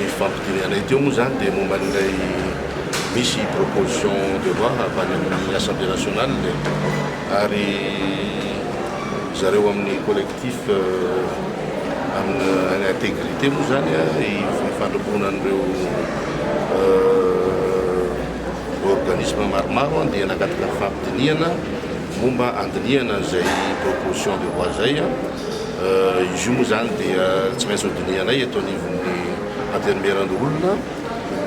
ny fampidiriana teo moa zany dia momba n'ilay misy proposition de loi avy any amin'ny Assemblée nationale ary zareo amin'ny collectif amin'ny intégrité moa zany ifandrombona an'ireo organisme maromaro dia nakatika fampidiniana momba andiniana zay proposition de loi zay izy io moa zany dia tsy maintsy hodinianay eto anivon'ny antermeran'olona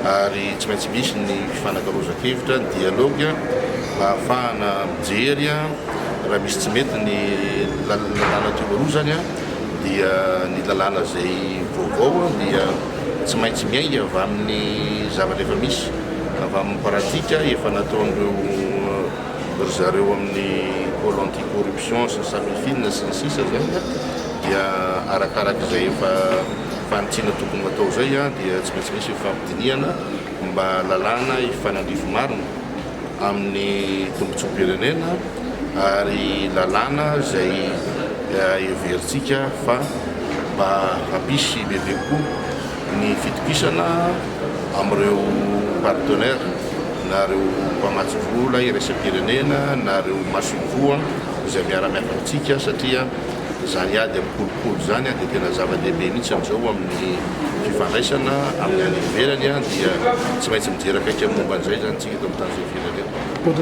ary tsy maintsy misy ny fifanakaroza-kevitra ny dialogue mba ahafahana mijery raha misy tsy mety ny lalàna teo-rozany dia ny lalàna zay vaovao dia tsy maintsy miainga avy amin'ny zavatra efa misy avy amin'ny pratika efa nataon'ireo zareo amin'ny pôle anticorruption sy ny samifina sy ny sisa zay dia arakarak'izay efa fanitsina tokony atao zay dia tsy maintsy misy fampidiniana mba lalàna ifanandrifo marina amin'ny tombotsoam-pirenena ary lalàna zay everitsika fa mba hampisy bebe koa ny fitokisana amin'ireo partenaire na reo mpamatsy vola iraisam-pirenena na reo masovoa izay miara-miafatsika satria zany ady amin'ny kolokolo zany dia tena zava-dehibe mihitsy am'izao amin'ny fifandraisana amin'ny any ivelany dia tsy maintsy mijery akaiky amin'ny momba an'izay zany tsika eto amin'ny tany zay firenena.